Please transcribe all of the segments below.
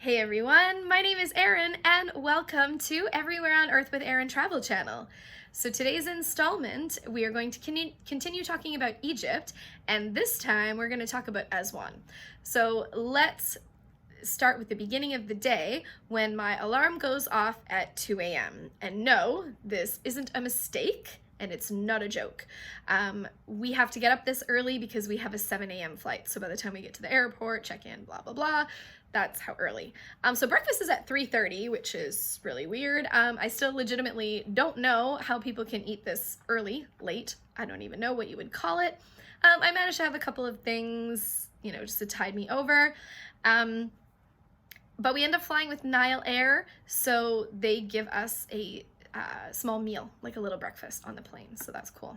Hey everyone, my name is Erin and welcome to Everywhere on Earth with Erin Travel Channel. So today's installment, we are going to continue talking about Egypt, and this time we're going to talk about Aswan. So let's start with the beginning of the day when my alarm goes off at 2 a.m. And no, this isn't a mistake. And it's not a joke. We have to get up this early because we have a 7 a.m. flight. So by the time we get to the airport, check in, blah, blah, blah, that's how early. So breakfast is at 3:30, which is really weird. I still legitimately don't know how people can eat this early, late. I don't even know what you would call it. I managed to have a couple of things, just to tide me over. But we end up flying with Nile Air, so they give us a small meal, like a little breakfast on the plane, so that's cool.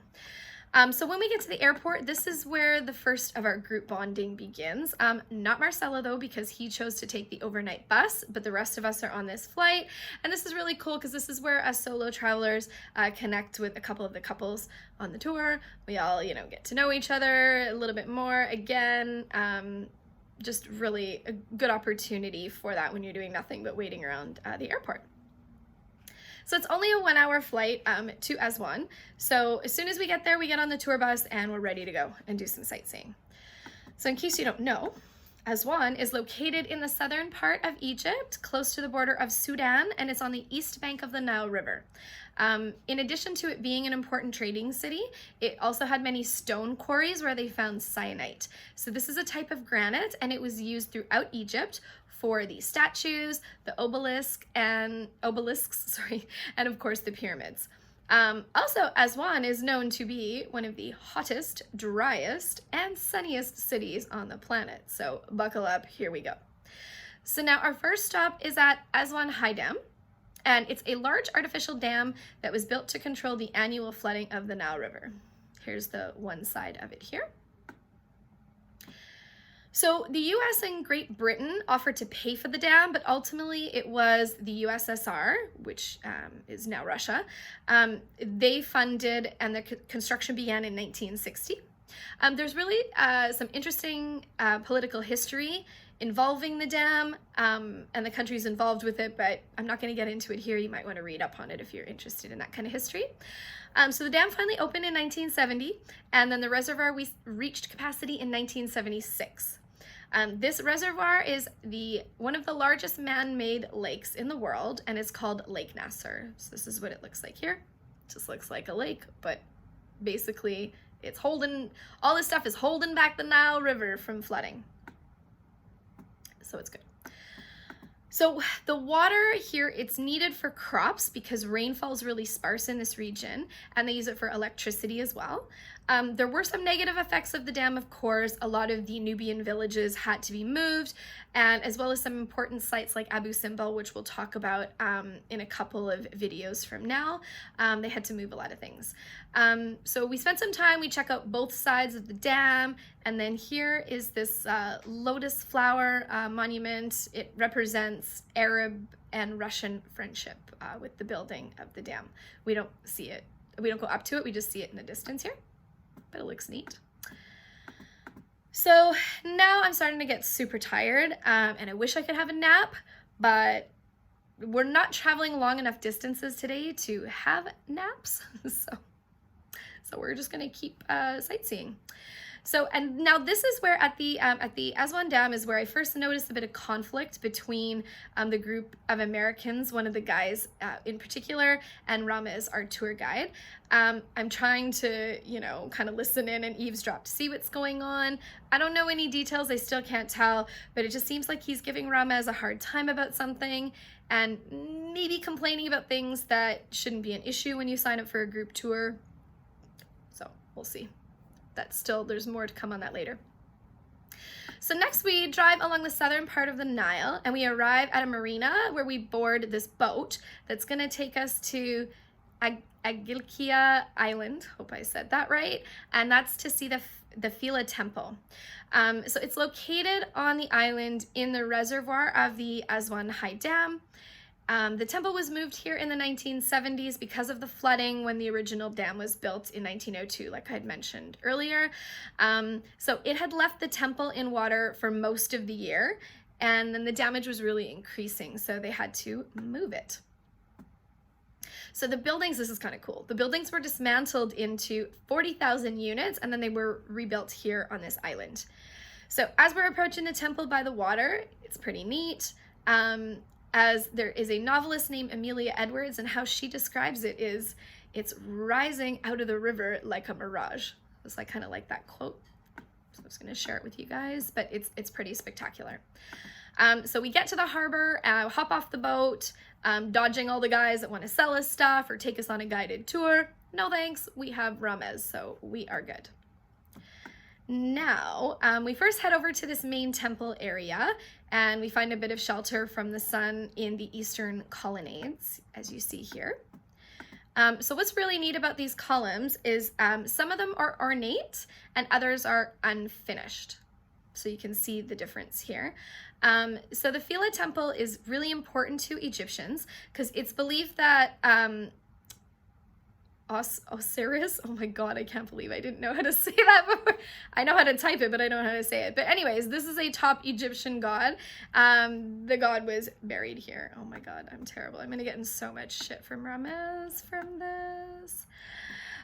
So when we get to the airport, this is where the first of our group bonding begins. Not Marcelo though, because he chose to take the overnight bus, but the rest of us are on this flight, and this is really cool because this is where us solo travelers connect with a couple of the couples on the tour. We all, get to know each other a little bit more. Again, just really a good opportunity for that when you're doing nothing but waiting around the airport. So it's only a 1-hour flight to Aswan. So as soon as we get there, we get on the tour bus and we're ready to go and do some sightseeing. So in case you don't know, Aswan is located in the southern part of Egypt, close to the border of Sudan, and it's on the east bank of the Nile River. In addition to it being an important trading city, it also had many stone quarries where they found syenite. So this is a type of granite, and it was used throughout Egypt for the statues, the obelisks, and of course the pyramids. Also, Aswan is known to be one of the hottest, driest, and sunniest cities on the planet. So buckle up, here we go. So now our first stop is at Aswan High Dam, and it's a large artificial dam that was built to control the annual flooding of the Nile River. Here's the one side of it here. So the US and Great Britain offered to pay for the dam, but ultimately it was the USSR, which is now Russia. They funded, and the construction began in 1960. There's really some interesting political history involving the dam and the countries involved with it, but I'm not going to get into it here. You might want to read up on it if you're interested in that kind of history. So the dam finally opened in 1970, and then the reservoir reached capacity in 1976. This reservoir is one of the largest man-made lakes in the world, and it's called Lake Nasser. So this is what it looks like here. It just looks like a lake, but basically it's all this stuff is holding back the Nile River from flooding. So it's good. So the water here, it's needed for crops because rainfall is really sparse in this region, and they use it for electricity as well. There were some negative effects of the dam, of course. A lot of the Nubian villages had to be moved, and as well as some important sites like Abu Simbel, which we'll talk about in a couple of videos from now. They had to move a lot of things. So we spent some time, we check out both sides of the dam, and then here is this lotus flower monument. It represents Arab and Russian friendship with the building of the dam. We don't see it. We don't go up to it. We just see it in the distance here, but it looks neat. So now I'm starting to get super tired, and I wish I could have a nap, but we're not traveling long enough distances today to have naps. So we're just gonna keep sightseeing. So, and now this is where at the Aswan Dam is where I first noticed a bit of conflict between the group of Americans, one of the guys in particular, and Ramez, our tour guide. I'm trying to, kind of listen in and eavesdrop to see what's going on. I don't know any details, I still can't tell, but it just seems like he's giving Ramez a hard time about something and maybe complaining about things that shouldn't be an issue when you sign up for a group tour. So we'll see. There's more to come on that later. So next we drive along the southern part of the Nile, and we arrive at a marina where we board this boat that's gonna take us to Agilkia Island, hope I said that right, and that's to see the Philae Temple. So it's located on the island in the reservoir of the Aswan High Dam. The temple was moved here in the 1970s because of the flooding when the original dam was built in 1902, like I had mentioned earlier. So it had left the temple in water for most of the year, and then the damage was really increasing, so they had to move it. So the buildings, this is kind of cool. The buildings were dismantled into 40,000 units, and then they were rebuilt here on this island. So as we're approaching the temple by the water, it's pretty neat. As there is a novelist named Amelia Edwards, and how she describes it is, it's rising out of the river like a mirage. It's like kind of like that quote. So I'm just going to share it with you guys, but it's pretty spectacular. So we get to the harbor, hop off the boat, dodging all the guys that want to sell us stuff or take us on a guided tour. No thanks, we have Ramez, so we are good. Now, we first head over to this main temple area, and we find a bit of shelter from the sun in the eastern colonnades, as you see here. So what's really neat about these columns is some of them are ornate and others are unfinished. So you can see the difference here. So the Philae temple is really important to Egyptians because it's believed that Osiris, oh my god, I can't believe I didn't know how to say that before. I know how to type it, but I don't know how to say it. But anyways, this is a top Egyptian god. The god was buried here. Oh my god, I'm terrible. I'm gonna get in so much shit from Ramez from this.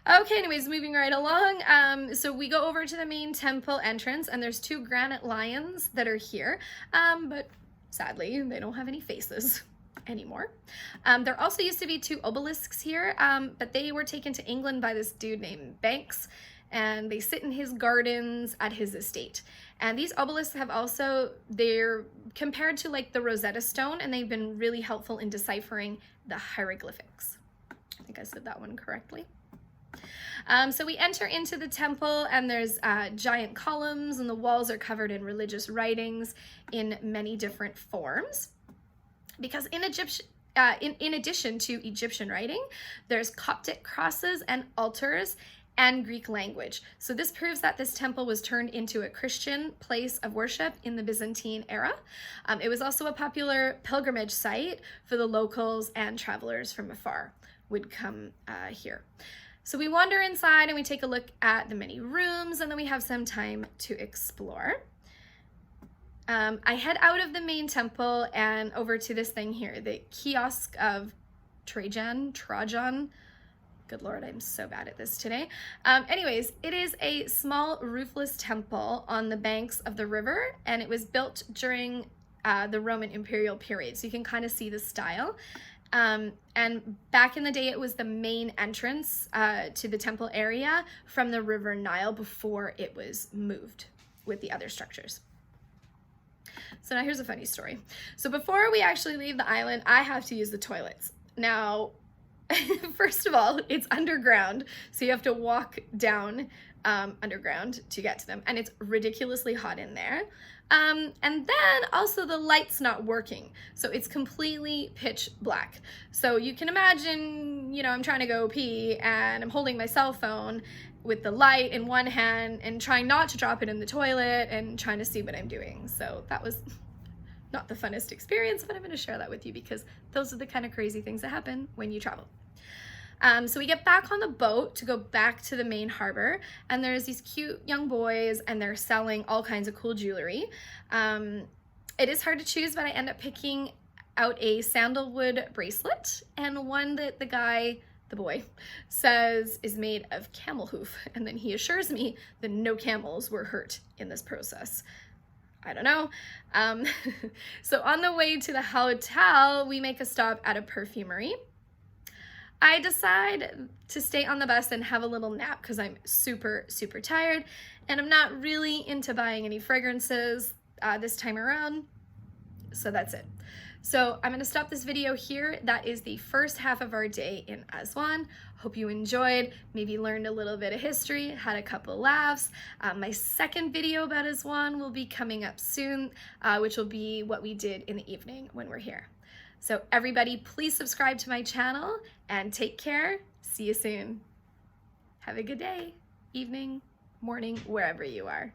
Okay, anyways, moving right along. So we go over to the main temple entrance, and there's 2 granite lions that are here, but sadly, they don't have any faces anymore. There also used to be 2 obelisks here, but they were taken to England by this dude named Banks, and they sit in his gardens at his estate. And these obelisks have also, they're compared to like the Rosetta Stone, and they've been really helpful in deciphering the hieroglyphics. I think I said that one correctly. So we enter into the temple, and there's giant columns, and the walls are covered in religious writings in many different forms. Because in addition to Egyptian writing, there's Coptic crosses and altars and Greek language. So this proves that this temple was turned into a Christian place of worship in the Byzantine era. It was also a popular pilgrimage site for the locals, and travelers from afar would come here. So we wander inside and we take a look at the many rooms, and then we have some time to explore. I head out of the main temple and over to this thing here, the kiosk of Trajan. Good Lord, I'm so bad at this today. Anyways, it is a small roofless temple on the banks of the river, and it was built during the Roman imperial period. So you can kind of see the style. And back in the day, it was the main entrance to the temple area from the River Nile before it was moved with the other structures. So now here's a funny story. So before we actually leave the island, I have to use the toilets. Now, first of all, it's underground, so you have to walk down underground to get to them, and it's ridiculously hot in there. And then also the light's not working, so it's completely pitch black. So you can imagine, you know, I'm trying to go pee and I'm holding my cell phone with the light in one hand and trying not to drop it in the toilet and trying to see what I'm doing. So that was not the funnest experience, but I'm going to share that with you because those are the kind of crazy things that happen when you travel. So we get back on the boat to go back to the main harbor, and there's these cute young boys, and they're selling all kinds of cool jewelry. It is hard to choose, but I end up picking out a sandalwood bracelet, and one that the boy, says is made of camel hoof, and then he assures me that no camels were hurt in this process. I don't know. So on the way to the hotel, we make a stop at a perfumery. I decide to stay on the bus and have a little nap because I'm super, super tired, and I'm not really into buying any fragrances this time around, so that's it. So I'm going to stop this video here. That is the first half of our day in Aswan. Hope you enjoyed, maybe learned a little bit of history, had a couple laughs. My second video about Aswan will be coming up soon, which will be what we did in the evening when we're here. So everybody, please subscribe to my channel and take care. See you soon. Have a good day, evening, morning, wherever you are.